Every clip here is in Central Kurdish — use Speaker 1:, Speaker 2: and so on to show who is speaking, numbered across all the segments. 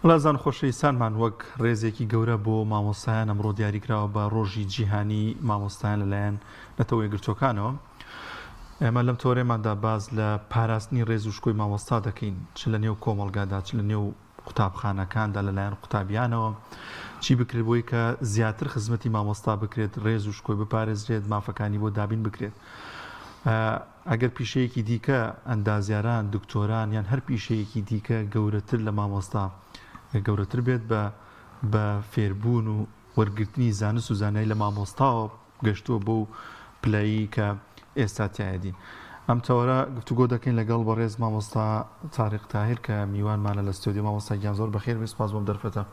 Speaker 1: وڵازان خۆشەویستانمان وەک ڕێزێکی گەورە بۆ مامۆستایان ئەمڕۆ دیاریکراوە بە ڕۆژی جیهانی مامۆستایان لەلایەن نەتەوە یەکگرتوەکانەوە. ئێمە لەم تۆرێماندا باز لە پاراستنی ڕێز و شکۆی مامۆستا دەکەین، چ لە نێو کۆمەڵگادا چ لە نێو قوتابخانەکاندا لەلایەن قوتابیانەوە، چی بکرێت بۆی کە زیاتر خزمەتی مامۆستا بکرێت، ڕێز و شکۆی بپارێزرێت، مافەکانی بۆ دابین بکرێت. ئەگەر پیشەیەکی دیکە ئەندازیاران، دکتۆران یان هەر پیشەیەکی دیکە گەورەتر لە مامۆستا گەورەتر بێت بە فێربوون و وەرگرتنی زانست و زانایی لە مامۆستاوە گەشتووە بۆ پلایی کە ئێستا تایەدین. ئەم تەوەرە گفتوگۆ دەکەین لەگەڵ بەڕێز مامۆستا تاریق تاهیر کە میوانمانە لە ستۆدیۆ. مامۆستا گیان زۆر بەخێر بێت، سوپاس بۆم دەرفەتە.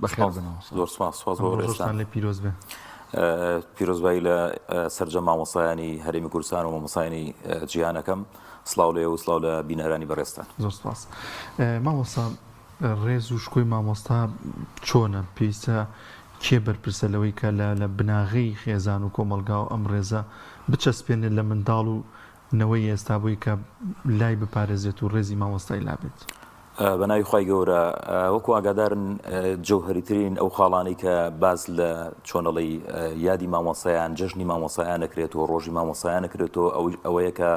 Speaker 2: بەخێر بن. زۆر سوپاس بۆ ڕێستان
Speaker 1: لێ پیرۆز بێ.
Speaker 2: پیرۆزبایی لە سەرجە مامۆستایانی هەرێمی کوردستان و مامۆستایانی جیهانەکەم. سڵاو لێ و سڵاو لە بینەرانی بەڕێستان.
Speaker 1: زۆر سوپاس. مامۆستا ڕێز و شکۆی مامۆستا چۆنە؟ پێویستە کێ بەرپرسە لەوەی کە لە بناغی خێزان و کۆمەلگا و ئەم ڕێزە بچەسپێنێت لە منداڵ و نەوەی ئێستا بووی کە لای بپارێزێت و ڕێزی مامۆستای لابێت؟
Speaker 2: بەناوی خی گەورە وەکو ئاگادارن جەوهریترین ئەو خاڵانی کە باز لە چۆنەڵی یادی مامۆسایان، جەژنی مامۆسایان نەکرێتەوە، ڕۆژی مامۆسایان نەکرێتەوە ئەوەیە کە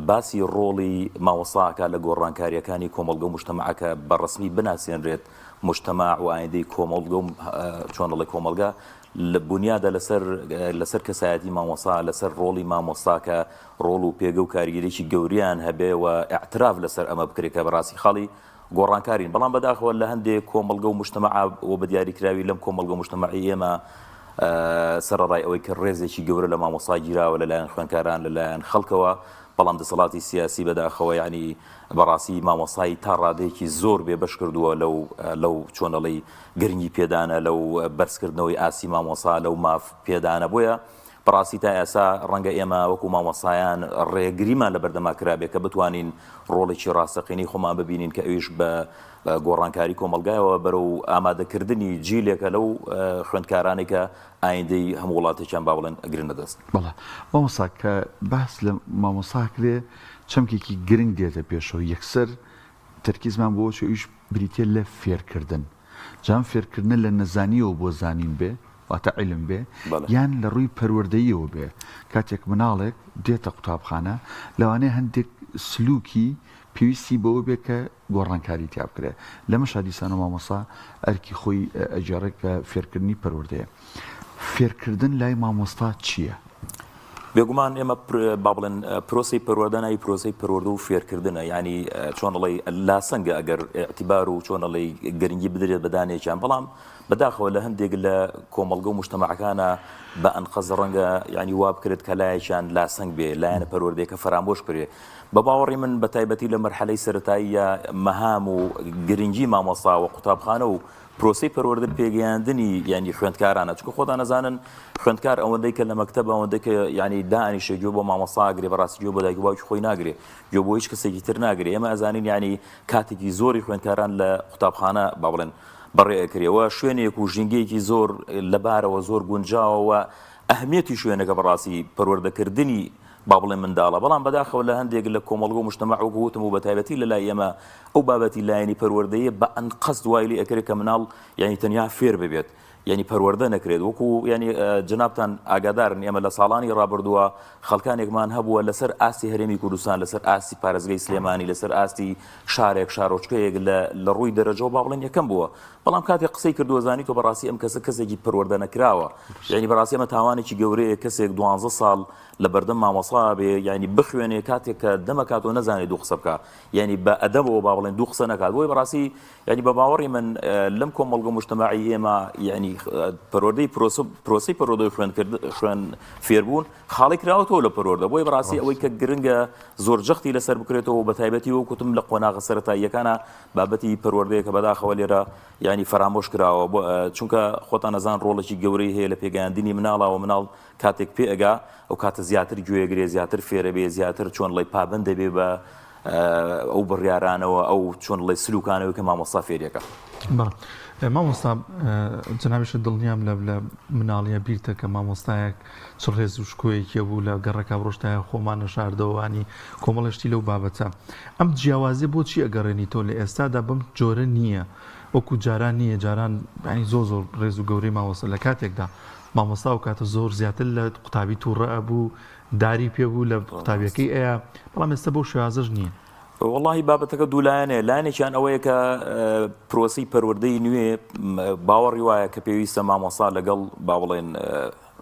Speaker 2: باسی ڕۆڵی مامۆستاکە لە گۆڕانکاریەکانی کۆمەڵگە و مجتەمەعەکە بەڕسمی بناسیێنرێت. مجتەماع و ئایندەی کۆمەڵگە و چۆنەڵی کۆمەڵگە لە بنیادە لەسەر کەسایەتی مامۆستا، لەسەر ڕۆڵی مامۆستاکە ڕۆڵ و پێگە و کاریگەریی گەوریان هەبێ و ئاعتراف لەسەر ئەمە بکرێت کە بەڕاستی خاڵی گۆڕانکارین. بەڵام بەداخەوە لە هەندێک کۆمەڵگە و مجتەمەع و بە دیاریکراوی لەم کۆمەڵگە و مجتەمەعی ئێمە سەرڕای ئەوەی کە ڕێزێکی گەورە لە مامۆستا گیراوە لەلایەن خوێندکاران لەلایەن خەڵکەوە، بەڵام دەسەڵاتی سیاسی بەداخەوە یعنی بەڕاستی مامۆستایی تا ڕادەیەکی زۆر بێبەش کردووە لەو چۆنەڵی گرنگی پێدانە، لەو بەرزکردنەوەی ئاسی مامۆستا، لەو ماف پێدانە. بۆیە بەڕاستی تا ئێستا ڕەنگە ئێمە وەکو مامۆستایان ڕێگریمان لە بەردەما کرابێت کە بتوانین ڕۆڵێکی ڕاستەقینەی خۆمان ببینین کە ئەویش بە گۆڕانکاری کۆمەلگایەوە بەرەو ئامادەکردنی جیلێکە لەو خوێندکارانی کە ئایندەی هەموو وڵاتێکیان با بڵێن ئەگرنە دەست.
Speaker 3: بەڵێ مامۆستا کە باس لە مامۆستا کرێ چەمکێکی گرنگ دێتە پێشەوە، یەکسەر تەرکیزمان بۆ ئەویش بریتێ لە فێرکردن. جام فێرکردنە لە نەزانیەوە بۆ زانین بێ، واتە عیلم بێ، یان لە ڕووی پەروەردەییەوە بێ. کاتێک مناڵێک دێتە قوتابخانە لەوانەیە هەندێک سلووکی پێویستی بەوە بێ کە گۆڕانکاری تیا بکرێ. لەمە شادیسانە مامۆستا ئەرکی خۆی ئەجارێک کە فێرکردنی پەروەردەیە. فێرکردن لای مامۆستا چییە؟
Speaker 2: بێگومان ئێمە با بڵێن پرۆسی پەروەردەنایی پرۆسی پەروەردە و فێرکردنە، ینی چۆنەڵی لاسەنگە ئەگەر ئێعتیبار و چۆنەڵی گرنگی بدرێت بەدانێکیان. بەڵام بەداخەوە لە هەندێک لە کۆمەڵگە و مجتەمەعەکانە بە ئەنقەز ڕەنگە ینی وا بکرێت کە لایەکیان لاسەنگ بێ، لایەنە پەروەردەیەکە فەرامۆش کرێ. بە باوەڕی من بە تایبەتی لە مەرحەلەی سەرەتاییە مەهام و گرنگی مامۆستا و قوتابخانە و پرۆسی پەروەردە پێگەیاندنی ینی خوێندکارانە، چونکە خۆتان نەزانن خوێندکار ئەوەندەی کە لە مەکتەب ئەوەندەی کە ینی دانیشە گوێ بۆ مامۆستا ئاگرێ، بەڕاستی گوێ بۆ دایک و باوکی خۆی ناگرێ، گوێ بۆ هیچ کەسێکی تر ناگرێ. ئێمە ئەزانین ینی کاتێکی زۆری خوێندکاران لە قوتابخانە با بڵێن بەڕێئەکرێەوە، شوێنێک و ژینگەیەکی زۆر لەبارەوە زۆر گونجاوە ئەهمیەتی شوێنەکە بەڕاستی پەروەردەکردنی با بڵێن منداڵە. بەڵام بەداخەوە لە هەندێک لە کۆمەڵگە و مجتەمەع وەکو وتم و بە تایبەتی لەلای ئێمە ئەو بابەتی لایەنی پەروەردەیە بە ئەنقەس دوای لێ ئەکرێت کە مناڵ ینی تەنیا فێر ببێت، ینی پەروەردە نەکرێت. وەکو ینی جنابتان ئاگادارن ئێمە لە ساڵانی ڕابردووە خەڵکانێکمان هەبووە لەسەر ئاستی هەرێمی کوردستان، لەسەر ئاستی پارێزگای سلێمانی، لەسەر ئاستی شارێک شارۆچکەیەک لە ڕووی دەرەجەوە با بڵێن یەکەم بووە. بەڵام کاتێک قسەی کردووە زانی تۆ بەڕاستی ئەم کەسێکی پەروەردە نەکراوە، ینی بەڕاستی ئەمە تاوانێکی گەورەیە کەسێک 12 ساڵ لە بەردەم مامۆستا بێ، ینی بخوێنێ کاتێک کە دەمەکاتەوە نەزانێت دوو قسە بکە، ینی بە ئەدەبەوە با بڵێن دوو قسە نەکات. بۆی بەڕاستی ینی بە باوەڕی من لەم کۆمەڵگە مجتەمەعی ئێمە ینی پەروەردەی پرۆسی پەروەردەی خوێن فێربوون خاڵی کراوەتەوە لە پەروەردە. بۆی بەڕاستی ئەوەی کە گرنگە زۆر جەختی لەسەر بکرێتەوە بە تایبەتی وەکوتم لە قۆناغە سەرەتاییەکانە بابەتی پەروەردەیە کە بەداخەوە لێرە ینی فەرامۆش کراوە، چونکە خۆتان نەزان ڕۆڵێکی گەورەی هەیە لە پێگەیاندنی مناڵەوە. مناڵ کاتێک پێ ئەگا ئەو کاتە زیاتر گوێگرێ، زیاتر فێرە بێ، زیاتر چۆن لەی پابند دەبێ بە ئەو بڕیارانەوە، ئەو چۆن لەی سلوکانەوە کە مامۆستا فێریەکە.
Speaker 1: مامۆستا جنابیشە دڵنیام لە مناڵیە بیرتە کە مامۆستایەک چ ڕێز و شکۆیەکیە بوو لە گەڕەکە ڕۆژتایە خۆمان نەشاردەوەوانی کۆمەڵشتی لەو بابەتە. ئەم جیاوازێ بۆچی ئەگەڕێنیتەوە لە ئێستادا بەم جۆرە نییە؟ وەکو جاران نییە جاران ینی زۆر ڕێز و گەورەی مامۆستا لە کاتێکدا مامۆستا و کاتە زۆر زیاتر لە قوتابی تووڕە بوو داری پێبوو لە قوتابیەکەی ئەیە بەڵام ئێستا بۆ شێوازەش نییە.
Speaker 2: والله بابەتەکە دوولایەنێ لایەنێکیان ئەوەیە کە پرۆسی پەروەردەی نوێ باوەڕی وایە کە پێویستە مامۆستا لەگەڵ با بڵێن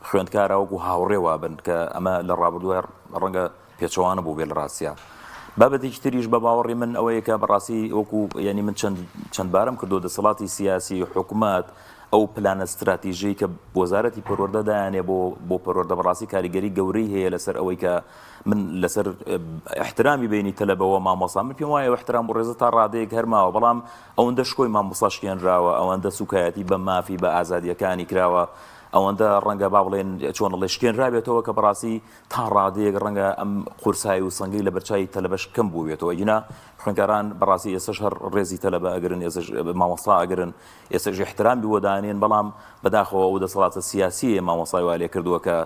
Speaker 2: خوێندکارە وەکو هاوڕێوە بن کە ئەمە لە ڕابردووە ڕەنگە پێچەوانە بوو بێ لە ڕاستیە. بابەتێکی تریش بە باوەڕی من ئەوەیە کە بەڕاستی وەکو ینی من چەند بارم کردو دەسەڵاتی سیاسی حکوومەت ئەو پلانە استراتیژی کە وەزارەتی پەروەردەدایانێ بۆ پەروەردە بەڕاستی کاریگەری گەورەی هەیە لەسەر ئەوەی کە من لەسەر احترامی بینی تەلەبەوە مامۆستا من پێم وایە احترام بۆ ڕێزە تا ڕادەیەک هەرماوە بەڵام ئەوەندە شکۆی مامۆستا شکێنراوە ئەوەندە سوکایەتی بە مافی بە ئازادیەکانی کراوە ئەوەندە ڕەنگە با بڵێن چۆن لە شکێنرابێتەوە کە بەڕاستی تا ڕادەیەک ڕەنگە ئەم قورسایی و سەنگەی لە بەرچای تەلەبەش کەم بوو بێتەوە جنا خوێندکاران بەڕاستی ئێستش هەر ڕێزی تەلەبە ئەگرن ئێستش مامۆستا ئەگرن ئێستش احترامی بۆدانێن بەڵام بەداخەوە ئەو دەسەڵاتە سیاسی مامۆستای وا لێ کردووە کە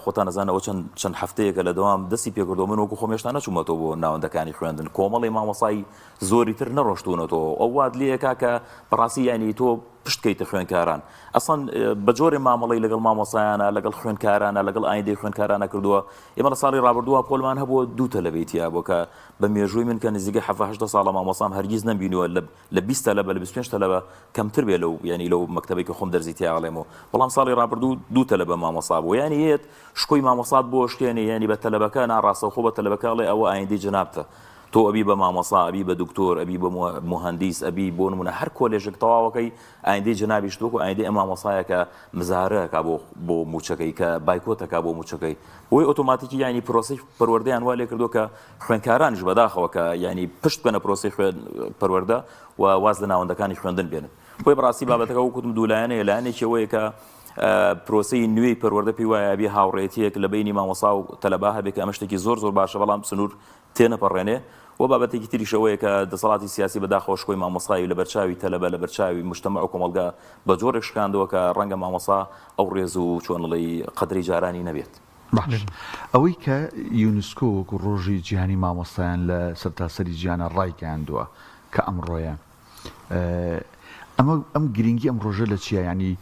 Speaker 2: خۆتان نەزانەوە چەند هەفتەیەکە لە دەوام دەستی پێکردو من وەکو خۆم هێشتا نەچوومەتەوە بۆ ناوەندەکانی خوێندن کۆمەڵی مامۆسای زۆری تر نەڕۆشتوونەتەوە ئەو واد لێکا کە بەڕاستی ینی تۆ پشتکەیتە خوێندکاران ئەسڵەن بە جۆرێ مامەڵەی لەگەڵ مامۆسایانە لەگەڵ خوێندکارانە لەگەڵ ئایندەی خوێندکارانە کردووە ئێمە لە ساڵی ڕابردووە پۆلمان هەبووە دوو تەلەبێتیە بۆ کە بە مێژووی من کە نزیکە 7 ساڵە مامۆسام هەرگیز نەبینووە لە 20 تەلەبە لە 25 تەلەبە کەمتر بێ لەو ینی لەو مەکتەبێک کە خۆم دەرزیتیا ئەڵێمەوە بەڵام ساڵی ڕابردوو دوو تەلەبە مامۆسا بوو ینی هێت شکۆی مامۆسات بۆ شتێنێ ینی بە تەلەبەکە ناڕاستەوخۆ بە تەلەبەکەڵێ ئەوە ئایندەی جنابتە تۆ ئەبی بە مامۆسا ئەبی بە دکتۆر ئەبی بە مهندیس ئەبی بۆ نمونە هەر کۆلێژێک تەواوەکەی ئایندەی جنابیش تۆ و ئایندەی ئەم مامۆسایەکە مزارەکە بۆ موچەکەی کە بایکۆتەکە بۆ موچەکەی بۆی ئۆتۆماتیکی ینی پرۆسی پەروەردەیان وا لێ کردو کە خوێندکارانیش بەداخەوە کە ینی پشت بنە پرۆسی پەروەردە و واز لە ناوەندەکانی خوێندن بێنن بۆی بەڕاستی بابەتەکە وەکوتم دوولایەنەیە لایەنێکی ئەوەیە کە پرۆسی نوێی پەروەردە پێی وایە بێ هاوڕێتیەک لە بینی مامۆسا و تەلەبا هەبێت کە ئەمە شتێکی زۆر باشە بەڵام سنوور تێنەپەڕێنێ و بابەتێکی تریشەوەیە کە دەسەڵاتی سیاسی بەداخەوە شکۆی مامۆسایی لە بەرچاوی تەلەبە لە بەرچاوی مجتەمع و کۆمەلگا بە جۆرێک شکاندەوە کە ڕەنگە مامۆسا ئەو ڕێز و چۆنڵی قەدری جارانی نەبێت.
Speaker 3: باش ئەوەی کە یونسکۆ وەکو ڕۆژی جیهانی مامۆستایان لە سەرتاسەری جیهانە ڕایگەیاندووە کە ئەمڕۆیە ئەم گرنگی ئەم ڕۆژە لە چیە ینی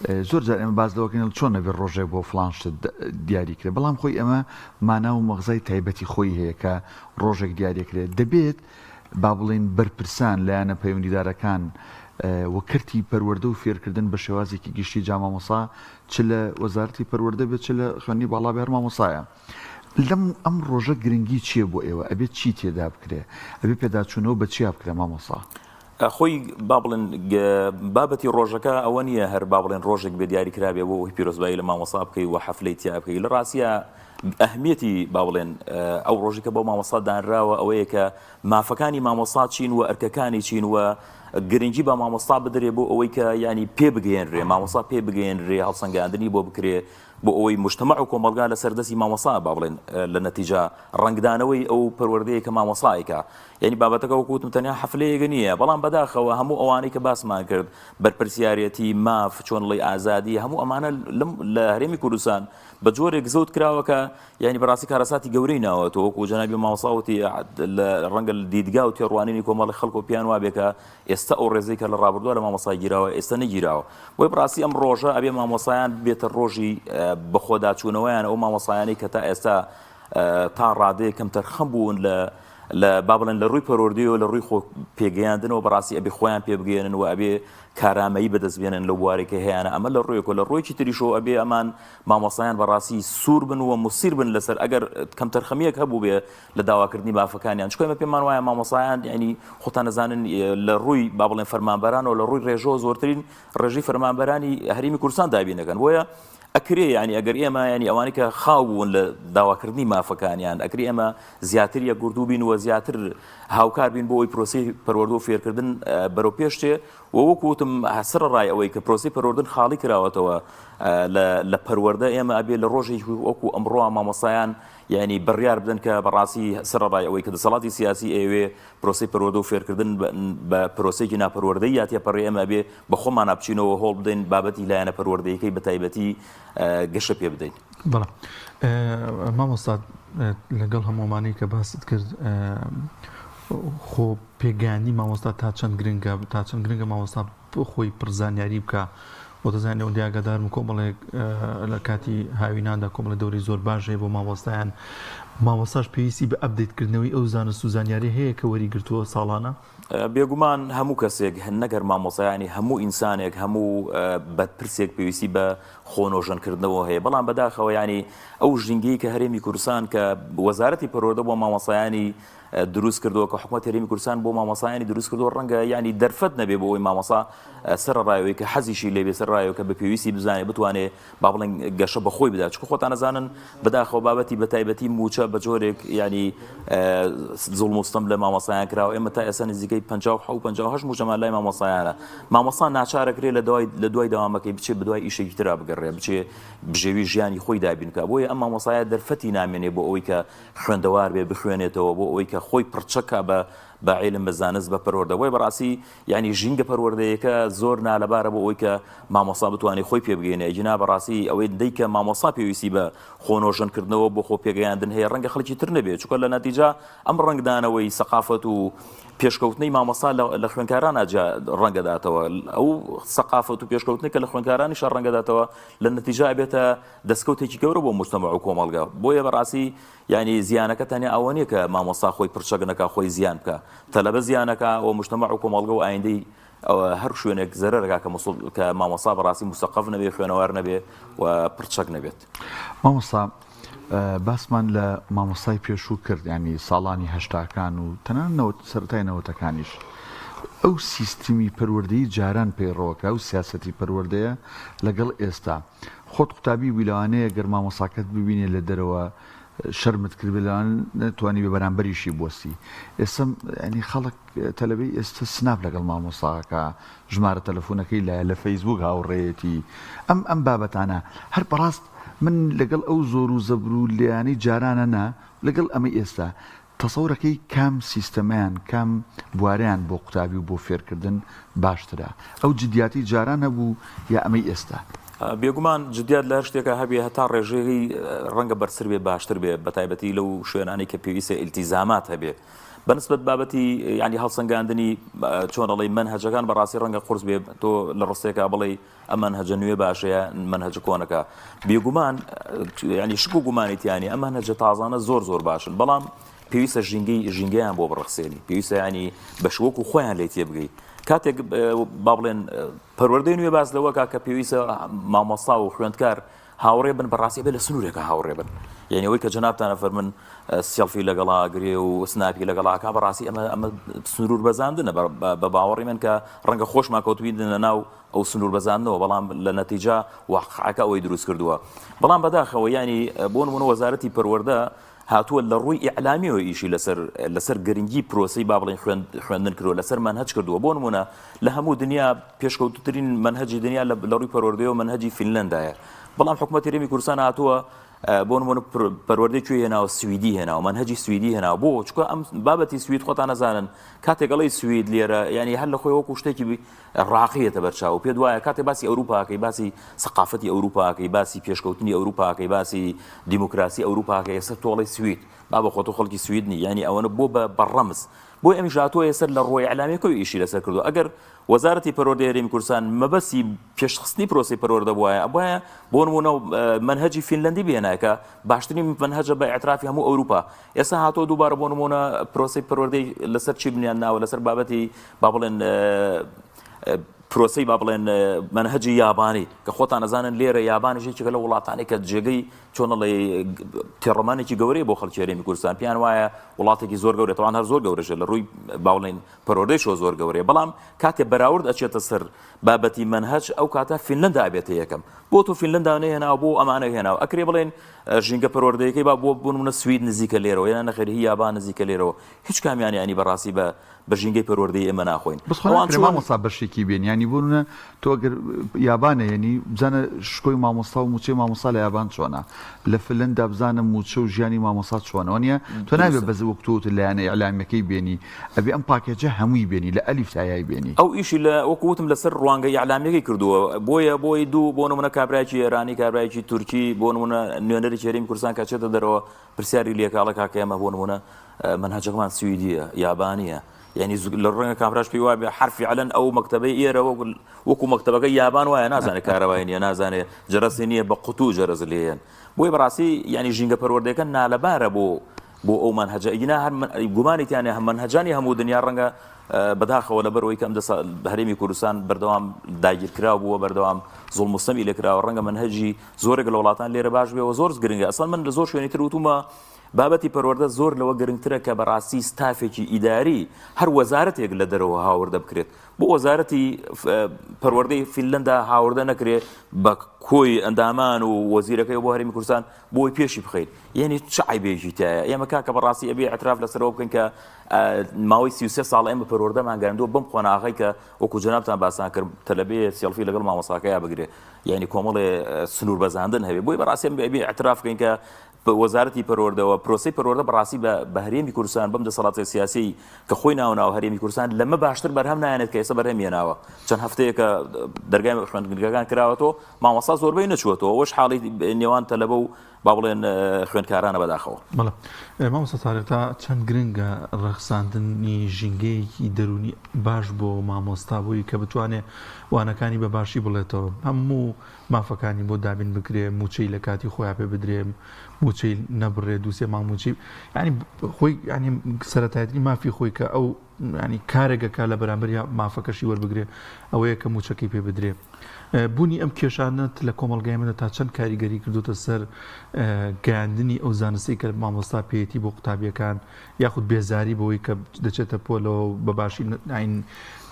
Speaker 3: زۆر جار ئێمە باز دەوەکەین چۆن نەبێت ڕۆژێک بۆ فلان شت دیاری کرێت بەڵام خۆی ئەمە مانا و مەغزای تایبەتی خۆی هەیە کە ڕۆژێک دیاریکرێت دەبێت با بڵێن بەرپرسان لایەنە پەیوەندیدارەکان وەکرتی پەروەردە و فێرکردن بە شێوازێکی گشتی جا مامۆسا چ لە وەزارەتی پەروەردە بێت چ لە خوێندنی باڵا بێ هەر مامۆسایە لەم ئەم ڕۆژە گرنگی چییە بۆ ئێوە ئەبێت چی تێدا بکرێ ئەبێ پێداچوونەوە بە چیا بکرێ مامۆسا
Speaker 2: خۆی با بڵێن بابەتی ڕۆژەکە ئەوە نییە هەر با بڵێن ڕۆژێک بێ دیاری کرابێ بۆ ئەوی پیرۆزبایی لە مامۆسا بکەی و حەفلەی تیا بکەی لە ڕاستیە ئەهمیەتی با بڵێن ئەو ڕۆژێکە بۆ مامۆسا دانراوە ئەوەیە کە مافەکانی مامۆسا چین و ئەرکەکانی چین و گرنگی بە مامۆستا بدرێ بۆ ئەوەی کە ینی پێ بگەێنرێ مامۆسا پێ بگەێنرێ هەڵسەنگاندنی بۆ بکرێ بۆ ئەوەی مجتەمع و کۆمەلگا لە سەردەستی مامۆسا با بڵێن لە نەتیجە ڕنگدانەوەی ئەو پەروەردەیە کە مامۆسایکە ینی بابەتەکە وەکوتم تەنیا حەفلەیەک نییە بەڵام بەداخەوە هەموو ئەوانەی کە باسمان کرد بەرپرسیارەتی ماف چۆنڵی ئازادی هەموو ئەمانە لە هەرێمی کوردستان بە جۆرێک زەوت کراوەکە ینی بەڕاستی کارەساتی گەورەی ناوەتەوە وەکو جەنابی مامۆساوتی ڕەنگە دیدگا و تێڕوانینی کۆمەڵی خەڵک و پیان وابێکە ئێستا ئەو ڕێزەی کە لە ڕابردووە لە مامۆسای گیراوە ئێستا نەگیراوە بۆی بەڕاستی ئەم ڕۆژە ئەبێ مامۆسایان بێتە ڕۆژی بەخۆداچوونەوەیان ئەو مامۆسایانەی کە تا ئێستا تا ڕادەیە کەم تەرخەم بوون لە با بڵێن لە ڕووی پەروەردەیەوە لە ڕووی خۆ پێگەیاندنەوە بەڕاستی ئەبێ خۆیان پێ بگەێنن و ئەبێ کارامەیی بەدەستبێنن لە بوارێکە هەیەە ئەمە لە ڕوویەکە لە ڕۆیکی تریشەوە ئەبێ ئەمان مامۆسایان بەڕاستی سوور بن و موسیر بن لەسەر ئەگەر کەم تەرخەمیەک هەبوو بێ لە داواکردنی بافەکانیان چکۆمە پێمان وایە مامۆسایان ینی خۆتان نەزانن لە ڕووی با بڵێن فەرمانبەرانەوە لە ڕووی ڕێژەوە زۆرترین ڕێژەی فەرمانبەرانی هەرێمی کوردستان دابینەکەن بۆیە ئەکرێ ینی ئەگەر ئێمە ینی ئەوانی کە خاو بوون لە داواکردنی مافەکانیان ئەکری ئێمە زیاتر یە گردوو بین وە زیاتر هاوکار بین بۆ ئەوی پرۆسی پەروەردە و فێرکردن بەرەو پێشتێ و وەکوتم سڕ ڕای ئەوەی کە پرۆسی پەروەردن خاڵی کراوەتەوە لە پەروەردە ئێمە ئەبێ لە ڕۆژێک وەکو ئەمڕۆ مامۆسایان ینی بڕیار بدەن کە بەڕاستی سڕ ڕای ئەوەی کە دەسەڵاتی سیاسی ئێوێ پرۆسی پەروەردە و فێرکردن بە پرۆسێکی ناپەروەردەی یاتێ پەڕێ ئێمە ئەبێ بە خۆمان نابچینەوە هۆڵ بدەین بابەتی لایەنە پەروەردەیەکەی بە تایبەتی گەشە پێ بدەین.
Speaker 1: بەڵام مامۆستا لەگەڵ هەمومانی کە باست کرد خۆ پێگەیاندی مامۆستا تا چەند گرنگە مامۆستا خۆی پرزانیاری بکە بۆ دەزانێ ئەو دیاگەدارم کۆمەڵێک لە کاتی هاویناندا کۆمەڵە دەوری زۆر باشێ بۆ مامۆستایان مامۆستاش پێویستی بە ئەپدەیتکردنەوەی ئەو زانست و زانیاری هەیە کە وەریگرتووە ساڵانە
Speaker 2: بێگومان هەموو کەسێک نەگەر مامۆسایانی هەموو ئینسانێک هەموو بەدپرسێک پێویستی بە خۆنۆژەنکردنەوە هەیە بەڵام بەداخەوە ینی ئەو ژینگەی کە هەرێمی کوردستان کە وەزارەتی پەروەردە بۆ مامۆسایانی دروست کردووە کە حکوومەت هەرێمی کوردستان بۆ مامۆسایانی دروست کردووە ڕەنگە ینی دەرفەت نەبێ بۆ ئەوی مامۆسا سەرڕایەوەی کە حەزیشی لێبێ سەرڕایەوە کە بە پێویستی بزانێ بتوانێت با بڵێن گەشە بەخۆی بدات چکە خۆتان نەزانن بەداخەوە بابەتی بە تایبەتی موچە بە جۆرێک ینی زوڵم و ستەم لە مامۆسایان کراوە ئێمە تا ئێستا نزیکەی 57 موچەمان لای مامۆسایانە مامۆسا ناچارەکرێ لە دوای داوامەکەی بچێت بە دوای ئیشێکی ترا بگەڕێ بچێ بژێوی ژیانی خۆی دابینکە بۆیە ئەم مامۆسایە دەرفەتی نامێنێ بۆ ئەوەی کە خوێندەوار بێ بخوێنێتەوە بۆ ئەوەی کە خۆی پڕچەکە بە عیلم بە زانست بە پەروەردەوەی بەڕاستی ینی ژینگە پەروەردەیەکە زۆر نالەبارە بۆ ئەوەی کە مامۆسا بتوانێت خۆی پێ بگەێنێ جنا بەڕاستی ئەوەی دەیکە مامۆسا پێویستی بە خۆنۆژەنکردنەوە بۆ خۆ پێگەیاندن هەیە ڕەنگە خەڵکی تر نەبێت چکە لە نەتیجا ئەم ڕنگدانەوەی سەقافەت و پێشکەوتنی مامۆسا لە خوێنکاران ڕەنگەداتەوە ئەو سەقافەت و پێشکەوتنی کە لە خوێنکارانیش ڕەنگەداتەوە لە نەتیجا بێتە دەستکەوتێکی گەورە بۆ مجتەمع و کۆمەڵگا بۆیە بەڕاستی ینی زیانەکە تەنیا ئەوە نیە کە مامۆستا خۆی پرچەگنەکە خۆی زیان بکە تەلەبە زیانەکە و مجتەمع و کۆمەڵگە و ئایندەی هەر شوێنێک زەرەرەکە کە مامۆسا بەڕاستی مستەقف نەبێ خوێنەوار نەبێ و پرچەک نەبێت
Speaker 3: مامۆستا باسمان لە مامۆستای پێشوو کرد ینی ساڵانی هەشتاکان و تەنانەوە سەرەتای نەوەتەکانیش ئەو سیستمی پەروەردەی جاران پێڕۆکە ئەو سیاسەتی پەروەردەیە لەگەڵ ئێستا خۆت قوتابی ویلانەیە گەر مامۆساکەت ببینێ لە دەرەوە شەرمت کرد بێلان نتوانی بە بەرامبەریشی بۆسی ئێستا ینی خەڵک تەلەبەی ئێستا سناپ لەگەڵ مامۆساکە ژمارە تەلەفۆنەکەی لە فەیسبوک هاوڕێیەتی ئەم بابەتانە هەر بەڕاست من لەگەڵ ئەو زۆر و زەبر و لیانەی جارانەنا لەگەڵ ئەمە ئێستا تەسەورەکەی کام سیستەمیان کام بوارەیان بۆ قوتابی و بۆ فێرکردن باشترە ئەو جدیاتی جاران هەبوو یا ئەمەی ئێستا
Speaker 2: بێگومان جدیات لە شتێکە هەبێ هەتا ڕێژەیەی ڕەنگە بەرسەر بێ باشتر بێ بەتایبەتی لەو شوێنانی کە پێویستە ئیلتیزامات هەبێ بەنسبەت بابەتی ینی هەڵسەنگاندنی چۆنەڵی منهەجەکان بەڕاستی ڕەنگە قورس بێ تۆ لە ڕستێکا بڵێ ئەم منهەجە نوێ باشەیە منهەجە کۆنەکە بێگومان ینی شک و گومانیتیانی ئەم منهەجە تازانە زۆر باشن بەڵام پێویستە ژینگەیان بۆ بڕخسێنی پێویستە ینی بە شوەکو خۆیان لێ تێ بگەیت کاتێک با بڵێن پەروەردەی نوێ باس لەوەکە کە پێویستە مامۆستا و خوێندکار هاوڕێ بن بەڕاستی بێ لە سنوورێکە هاوڕێ بن یعنی ئەوەی کە جەنابتانە فەرمن سێڵفی لەگەڵا گرێ و سناپی لەگەڵاکە بەڕاستی ئەمە سنوور بەزاندنە بە باوەڕی من کە ڕەنگە خۆشمان کەوتبیین لە ناو ئەو سنوور بەزاندنەوە بەڵام لە نەتیجا واقعەکە ئەوەی دروست کردووە بەڵام بەداخەوە ینی بۆ نمونە وەزارەتی پەروەردە هاتووە لە ڕووی ئیعلامیەوە ئیشی لەسەر گرنگی پرۆسەی با بڵێن خوێندن کردووە لەسەر منهەج کردووە بۆ نمونە لە هەموو دنیا پێشکەوتوترین منهەجی دنیا لە ڕووی پەروەردەیەوە منهەجی فینلەندایە بەڵام حکوومەتی هەرێمی کوردستان هاتووە بۆ نمونە پەروەردەی کوێ هێناوە سویدی هێناوە منهەجی سویدی هێناوە بۆ چکە ئەم بابەتی سوید خۆتان نەزانن کاتێکەڵی سوید لێرە ینی هەر لە خۆی وەکو شتێکی ڕاقیەتە بەرچاو پێ وایە کاتێ باسی ئەوروپاکەی باسی سەقافەتی ئەوروپاکەی باسی پێشکەوتنی ئەوروپاکەی باسی دیموکراسی ئەوروپاکەی ئێستا تۆڵی سوید با بە خۆتۆ خەڵکی سویدنی ینی ئەوەنە بۆ بە ڕەمز بۆی ئەمیش هاتووە ئێستا لە ڕۆی ئەعلامەکەی ئیشی لەسەر کردو ئەگەر وەزارەتی پەروەردەی هەرێمی کوردستان مەبەستی پێشخستنی پرۆسی پەروەردە بووایە بۆ نمونە منهەجی فینلەندی بهێنایە کە باشترین منهەجە بە ئیعترافی هەموو ئەوروپا ئێستا هاتووە دووبارە بۆ نمونە پرۆسی پەروەردەی لەسەر چی بنیان ناوە لەسەر بابەتی با بڵێن پرۆسی با بڵێن منهەجی یابانی کە خۆتان نەزانن لێرە یابانیشێکێکە لە وڵاتانی کە جێگەی چۆنەڵێ تێڕەمانێکی گەورەی بۆ خەڵکی هەرێمی کوردستان پێیان وایە وڵاتێکی زۆر گەورە تەوان هەر زۆر گەورەشە لە ڕووی با بڵێن پەروەردەیشەوە زۆر گەورەیە بەڵام کاتێ بەراورد ئەچێتە سەر بابەتی منهەج ئەو کاتە فینلەندا ئابێتە یەکەم بۆ تۆ فینلەندا نەهێناوە بۆ ئەمانە هێناوە ئەکرێ بڵێن ژینگە پەروەردەیەکەی با بۆ نمونە سوید نزیکە لێرەوە یان نەخێر هی یابان نزیکە لێرەوە هیچ کامیانی ینی بەڕاستی بە ژینگەی پەروەردەی ئێمە ناخۆین
Speaker 3: بەڵام مامۆستا بەشێکی بێن ینی بۆنە تۆ ئەگەر یابانە ینی بزانە شکۆی مامۆستا و موچەی مامۆستا لە یابان چۆنە لە فلندا بزانە موچە و ژیانی مامۆستا چۆنەوە نیە تۆ نابێت بەز وەکتوت لایەنە ئیعلامەکەی بێنی ئەبێ ئەم پاکێجە هەمووی بێنی لە ئەلیف تا یای بێنی
Speaker 2: ئەو ئیشی لە وەکوتم لەسەر ڕوانگەی ئیعلامەکەی کردووە بۆی دوو بۆ نمونە کابراایکی ئێرانی کابراایکی تورکی بۆ نمونە نوێنەری هەرێمی کوردستان کە چێتە دەرەوە پرسیاری لێکاڵە کاکە ئێمە بۆ نمونە منهەجەکەمان سویدیە یابانیە يعني لە ڕەنگە کامراش پێی وایە حرفی علەن ئەو مەکتەبەی ئێرە وەکو مەکتەبەکە یابان وایە نازانێت کارەبای نیە نازانێت جەرەسی نییە بە قوتو جەرەز لێن بۆی بەڕاستی ینی ژینگە پەروەردەکە نالەبارە بۆ ئەو منهەجە ئینا هەر گومانیتیانێ هەم منهەجانی هەموو دنیا ڕەنگە بەداخەوە لەبەرەوەی کەم هەرێمی کوردستان بەردەوام داگیرکرا بووە بەردەوام زوڵم مستەمی لێکراوە ڕەنگە منهەجی زۆرێک لە وڵاتان لێرە باش بێەوە زۆر گرنگە ئەسڵ من لە زۆر شوێنی تر وتومە بابەتی پەروەردە زۆر لەوە گرنگترە کە بەڕاستی ستافێکی ئیداری هەر وەزارەتێک لە دەرەوە هاوردە بکرێت بۆ وەزارەتی پەروەردەی فینلەندا هاوردە نەکرێت بە کۆی ئەندامان و وەزیرەکەی بۆ هەرێمی کوردستان بۆی پێشی بخەیت یعنی چ عیبێکی تایە ئێمە کاکە بەڕاستی ئەبێ ئەتراف لەسەرەوە بکەن کە ماوەی 33 ساڵ ئێمە پەروەردەمان گەاندووە بەم خۆناغی کە وەکو جەنابتان باسان کرد تەلەبێ سێڵفی لەگەڵ مامۆستاکەیە بگرێت یعنی کۆمەڵێ سنوور بەزاندن هەبێ بۆی بەڕاستی ئەبێ ئەتراف بکەین کە وەزارەتی پەروەردەوە پرۆسی پەروەردە بەڕاستی بە هەرێمی کوردستان بەم دەسەڵاتی سیاسی کە خۆی ناوناوە هەرێمی کوردستان لەمە باشتر بەرهەم نایەنێت کە ئێستا بەرهەم هێناوە چەند هەفتەیەکە دەرگای خوێندنگەکان کراوەتەوە مامۆستا زۆربەی نەچووەتەوە وەش حاڵی نێوان تەلەبە و با بڵێن خوێندکارانە بەداخەوە
Speaker 1: بەڵێ مامۆستا تاریق تا چەند گرنگە ڕەخساندنی ژینگەیەکی دەرونی باش بۆ مامۆستا بووی کە بتوانێت وانەکانی بە باشی بڵێتەوە هەموو مافەکانی بۆ دابین بکرێ موچەی لە کاتی خۆیان پێ بدرێ موچەی نەبڕێ دووسێ ماموچی ینی خۆی ینی سەرەتایەتی مافی خۆی کە ئەو ینی کارێکەکە لە بەرامبەر مافەکەشی وەربگرێ ئەوەیە کە موچەکەی پێ بدرێ بوونی ئەم کێشانت لە کۆمەڵگای منە تا چەند کاریگەری کردوتە سەر گەیاندنی ئەو زانستی کە مامۆستا پێیەتی بۆ قوتابیەکان یاخود بێزاری بەوەی کە دەچێتە پۆلەوە بەباشی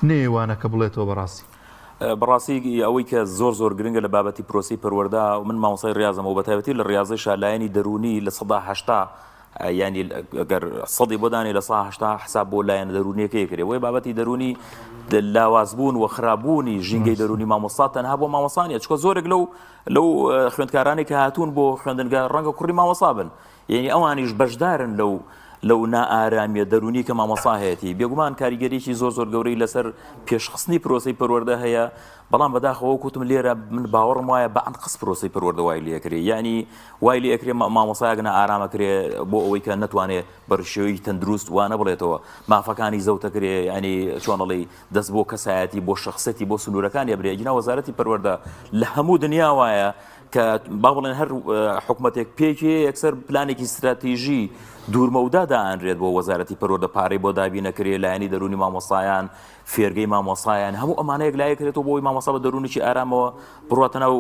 Speaker 1: نێوانەکە بڵێتەوە بەڕاستی
Speaker 2: بەڕاستی ئەوەی کە زۆر گرنگە لە بابەتی پرۆسی پەروەردە من مامۆستای ڕاضەمەوە بە تایبەتی لە ڕاضی شالایەنی دەرونی لە 1970 ینی ئەگەر سەدی بۆدانی لە 1970 حساب بۆ لایەنە دەرونیەکەی کرێ وەی بابەتی دەرونی لاوازبوون و خراببوونی ژینگەی دەرونی مامۆستا تەنها بۆ مامۆستانیە چکە زۆرێک لەو خوێندکارانی کە هاتوون بۆ خوێندنگە ڕەنگە کوڕی مامۆستا بن یعنی ئەوانیش بەشدارن لەو نائارامیە دەرونی کە مامۆستا هەیەی بێگومان کاریگەریی زۆر گەورەی لەسەر پێشخستنی پرۆسی پەروەردە هەیە بەڵام بەداخەوە کوتم لێرە من باوەڕم وایە بە ئەنقس پرۆسی پەروەردە وای لێکرێ ینی وای لێکرێ مامۆستایەک ئارامەکرێ بۆ ئەوەی کە نەتوانێت بەرشێوەی تەندروست وانە بڵێتەوە مافەکانی زەوتەکرێ ینی چۆنەڵی دەست بۆ کەسایەتی بۆ شخصەتی بۆ سنوورەکانی برێ جنا وەزارەتی پەروەردە لە هەموو دنیا وایە کە با بڵێن هەر حکومەتێک پێکی یەکسەر پلانێکی استراتیژی دوورمەودا دائەنرێت بۆ وەزارەتی پەروەردە پارەی بۆ دابی نەکرێ لایەنی دەرونی مامۆستایان فێرگەی مامۆستایان هەموو ئەمانەیەک لایەکرێتەوە بۆی مامۆستا بە دەرونێکی ئارامەوە بڕاتە ناو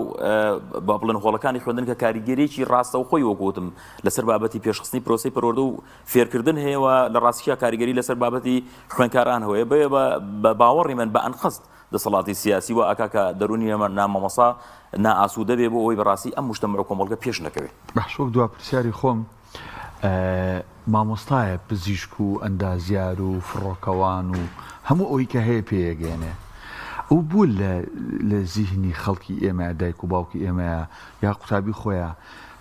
Speaker 2: با بڵێن هۆڵەکانی خوێندن کە کاریگەریی ڕاستە و خۆی وەکوتم لەسەر بابەتی پێشخستنی پرۆسی پەروەردە و فێرکردن هەیەوە لە ڕاستیە کاریگەری لەسەر بابەتی خوێندکاران هەیە بە باوەڕی من بە ئەنقست دەسەڵاتی سیاسی و ئاکاکە دەرونی ئەمە نامەمۆستا نائاسوودە بێ بۆ ئەوی بەڕاستی ئەم مجتەمع و کۆمەڵگە پێش نەکەوێت
Speaker 3: بەخشۆک دوا پرسیاری خۆم مامۆستایە پزیشک و ئەندازیار و فڕۆکەوان و هەموو ئەوی کە هەیە پێیەگەێنێ ئەو بوو لە زیهنی خەڵکی ئێمە دایک و باوکی ئێمەیە یا قوتابی خۆیان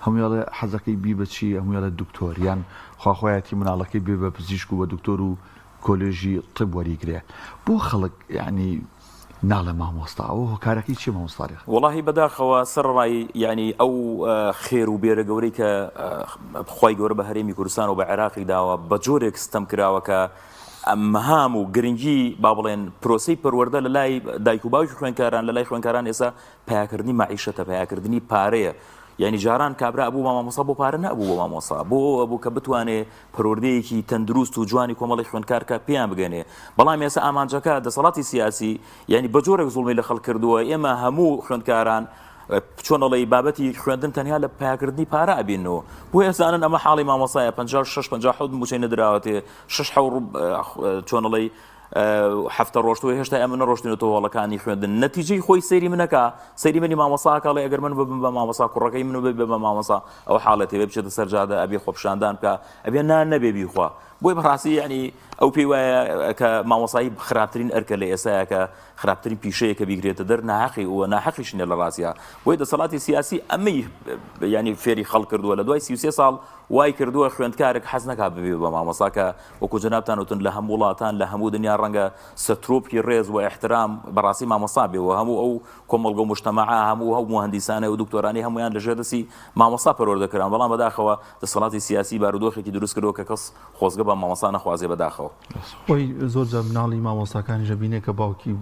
Speaker 3: هەموویڵە حەزەکەی بی بەچی هەموویڵە دکتۆر یان خواخۆیەتی مناڵەکەی بێ بە پزیشک و بە دکتۆر و کۆلێژی طب وەریگرێ بۆ خەڵک یعنی ناڵە مامۆستا ئەو هۆکارەکەی چی مامۆستاریخ
Speaker 2: وڵاهی بەداخەوە سەرڕای ینی ئەو خێر و بێرە گەورەی کە خی گەورە بە هەرێمی کوردستان و بە عێراقی داوە بە جۆرێک ستەم کراوە کە مەهام و گرنگی با بڵێن پرۆسی پەروەردە لە لای دایک و باوکی خوێندکاران لە لای خوێندکاران ئێستا پیاکردنی مەعیشەتە پیاکردنی پارەیە یعنی جاران کابرا ئەبوو مامۆستا بۆ پارە نەبوو بۆ مامۆستا بۆ کە بتوانێت پەروەردەیەکی تەندروست و جوانی کۆمەڵی خوێندکارکە پێیان بگەنێ بەڵام ئێستا ئامانجەکە دەسەڵاتی سیاسی یعنی بە جۆرێک زوڵمی لە خەڵک کردووە ئێمە هەموو خوێندکاران چۆنەڵی بابەتی خوێندن تەنیا لە پیاکردنی پارە ئەبینەوە بۆ ئێستانن ئەمە حاڵی مامۆسایە 56 موچەی نەدراوەتێ 6 چۆنەڵی هەفتە ڕۆشتوە هێشتا ئەمە نەڕۆشتنەوە هەڵەکانی خوێندن نەتیجەی خۆی سەیری منەکە سەیری منی مامۆساکەڵێ ئەگەر من ببم بە مامۆسا کوڕەکەی من بێ بە مامۆسا ئەو حاڵەتێ بێ بچێتە سەرجادە ئەبێ خۆپشاندان بکە ئەبێ نان نەبێ بیخوا بۆی بەڕاستی ینی ئەو پێی وایە کە مامۆسایی خراپترین ئەرکە لە ئێسایە کە خراپترین پیشەیە کە بیگرێتە دەر ناحەقی و ناحەقیش نیە لە ڕاستیە بۆی دەسەڵاتی سیاسی ئەمەی ینی فێری خەڵک کردووە لە دوای 33 ساڵ وای کردووە خوێندکارێک حەز نەکات ببێ بە مامۆستا کە وەکو جەنابتان وتن لە هەموو وڵاتان لە هەموو دنیا ڕەنگە سەترۆپی ڕێز و احترام بەڕاستی مامۆستا بێەوە هەموو ئەو کۆمەڵگە و مجتەمەعا هەموو مهندسانە و دکتۆرانی هەمویان لەژێر دەستی مامۆستا پەروەردەکران بەڵام بەداخەوە دەسەڵاتی سیاسی بارودۆخێکی دروست کردەوە کە کەس خۆزگە بە مامۆستا نەخوازێ بەداخەوە
Speaker 1: وەی زۆر جا مناڵی مامۆستاکانی ژەبینێ کە باوکی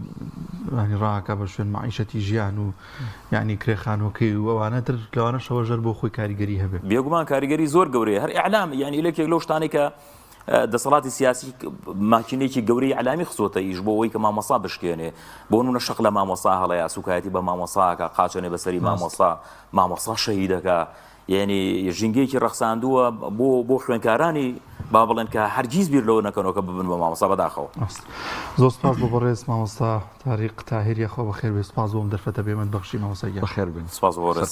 Speaker 1: ڕاکە بە شوێن معیشەتی ژیان و یعنی کرێخانۆکەی و ئەوانەتر لەوانە شەوە ژەر بۆ خۆی کاریگەری هەبێت
Speaker 2: بێگومان کاریگەری زۆر گەورەیە هەر ئیعلام یعنی لەکێک لەو شتانێک کە دەسەڵاتی سیاسی ماکینێکی گەورەی علامی خسۆتە ئیش بۆ ئەوەی کە مامۆستا بشکێنێ بۆ نمونە شەق لە مامۆستا هەڵەیە سوکایەتی بە مامۆستاکە قاچێنێ بەسەری مامۆستا شەهیدەکە یعنی ژینگەیەکی ڕەخساندووە بۆ خوێنکارانی با بڵێن کە هەرگیز بیر لەوە نەکەنەوە کە ببن بە مامۆستا بەداخەوە
Speaker 1: زۆر سپاس بۆ بەڕێز مامۆستا تاریق تاهیری خۆ بەخێر بێ سپاس بۆم دەرفەتە بێمن بەخشی مامۆستا
Speaker 3: بەخێر بن
Speaker 2: سپاس بۆ ڕێز